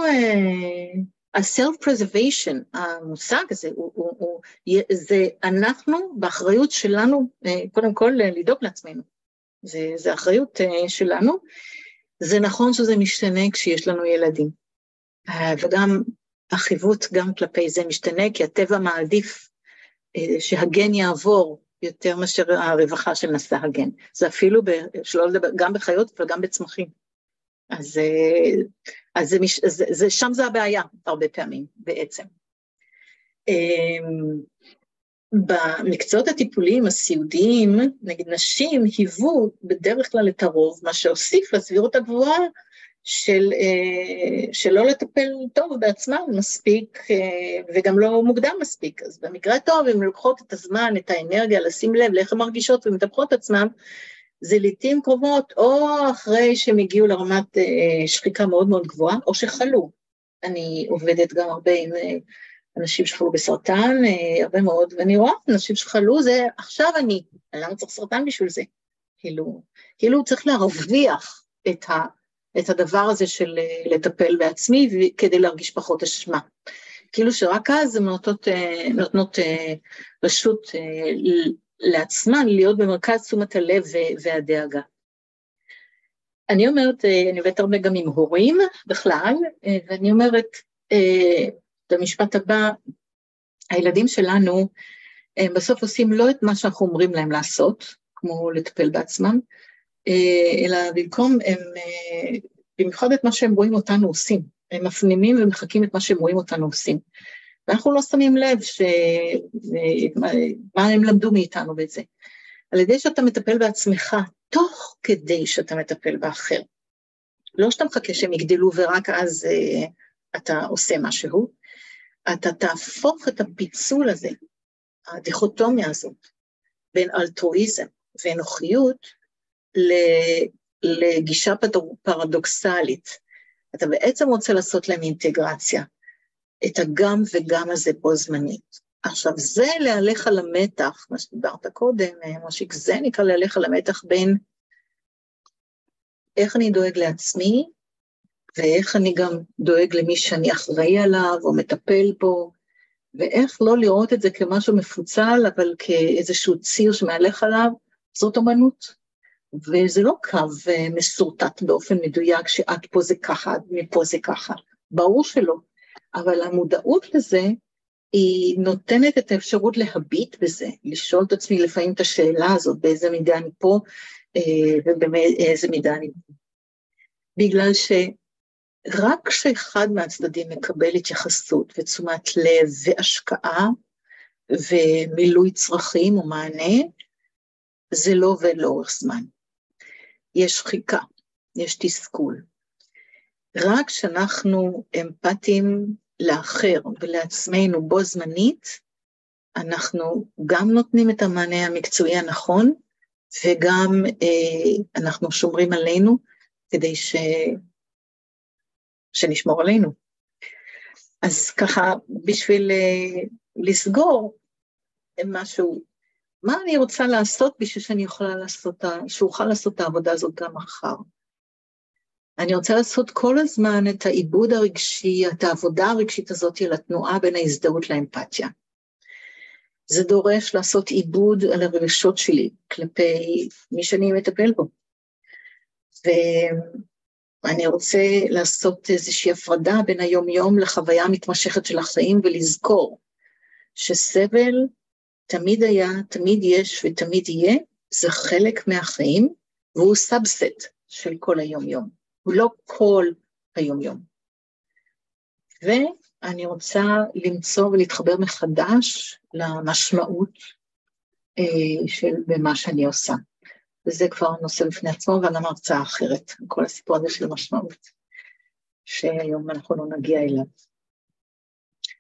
ה-self-preservation, המושג הזה, זה אנחנו באחריות שלנו, קודם כל לדאוג לעצמנו, זה אחריות שלנו, זה נכון שזה משתנה כשיש לנו ילדים, וגם החיוות גם כלפי זה משתנה, כי הטבע מעדיף שהגן יעבור, יותר מאשר הרווחה של נשא הגן. זה אפילו, גם בחיות וגם בצמחים. אז שם זה הבעיה, הרבה פעמים, בעצם. במקצועות הטיפוליים, הסיעודיים, נגיד נשים, היוו בדרך כלל את הרוב, מה שהוסיף לסבירות הגבוהה, שלא לטפל טוב בעצמם מספיק, וגם לא מוקדם מספיק. אז במקרה טוב, אם לוקחות את הזמן, את האנרגיה, לשים לב לאיך הן מרגישות ומטפחות את עצמם, זה לעתים קרובות, או אחרי שהם הגיעו לרמת שחיקה מאוד מאוד גבוהה, או שחלו. אני עובדת גם הרבה עם אנשים שחלו בסרטן, הרבה מאוד, ואני רואה אנשים שחלו, זה עכשיו אני למה צריך סרטן בשביל זה? כאילו צריך להרוויח את הדבר הזה של לטפל בעצמי, כדי להרגיש פחות אשמה. כאילו שרק אז הן נותנות רשות לעצמן, להיות במרכז תשומת הלב והדאגה. אני אומרת, אני עובדת הרבה גם עם הורים בכלל, ואני אומרת, את המשפט הבא, הילדים שלנו, הם בסוף עושים לא את מה שאנחנו אומרים להם לעשות, כמו לטפל בעצמם, אלא במקום הם, במיוחד את מה שהם רואים אותנו עושים, הם מפנימים ומחכים את מה שהם רואים אותנו עושים, ואנחנו לא שמים לב מה הם למדו מאיתנו בזה. על ידי שאתה מטפל בעצמך תוך כדי שאתה מטפל באחר. לא שאתה מחכה שהם יגדלו ורק אז אתה עושה משהו, אתה תהפוך את הפיצול הזה, הדיכוטומיה הזאת, בין אלטרואיזם ואנוכיות לגישה פרדוקסלית. אתה בעצם רוצה לעשות להם אינטגרציה, את הגם וגם הזה בו זמנית. עכשיו זה להלך על המתח, מה שדיברת קודם, מושיק, זה נקרא להלך על המתח בין איך אני דואג לעצמי, ואיך אני גם דואג למי שאני אחראי עליו, או מטפל בו, ואיך לא לראות את זה כמשהו מפוצל, אבל כאיזשהו ציר שמהלך עליו, זאת אומנות. וזה לא קו מסורטט באופן מדויק, שאת פה זה ככה, מפה זה ככה. ברור שלא. אבל המודעות לזה, היא נותנת את האפשרות להביט בזה, לשאול את עצמי לפעמים את השאלה הזאת, באיזה מידה אני פה, ובאיזה מידה אני פה. בגלל שרק כשאחד מהצדדים מקבל התייחסות ותשומת לב והשקעה ומילוי צרכים או מענה, זה לא עובד לאורך זמן. יש שחיקה, יש תסכול. רק כשאנחנו אמפתיים לאחר ולעצמנו בו זמנית, אנחנו גם נותנים את המענה המקצועי הנכון, וגם אנחנו שומרים עלינו, כדי שנשמור עלינו. אז ככה, בשביל לסגור משהו, מה אני רוצה לעשות בשביל שאוכל לעשות את העבודה הזאת גם מחר? אני רוצה לעשות כל הזמן את העיבוד הרגשי, את העבודה הרגשית הזאת על התנועה בין ההזדהות לאמפתיה. זה דורש לעשות עיבוד על הרגשות שלי כלפי מי שאני מטפל בו. ואני רוצה לעשות איזושהי הפרדה בין היום-יום לחוויה המתמשכת של החיים, ולזכור שסבל תמיד היה, תמיד יש ותמיד יהיה, זה חלק מהחיים, והוא סאבסט של כל היום-יום. הוא לא כל היום-יום. ואני רוצה למצוא ולהתחבר מחדש למשמעות במה שאני עושה. וזה כבר נושא בפני עצמו, אבל המרצאה אחרת, כל הסיפור הזה של המשמעות, שהיום אנחנו לא נגיע אליו.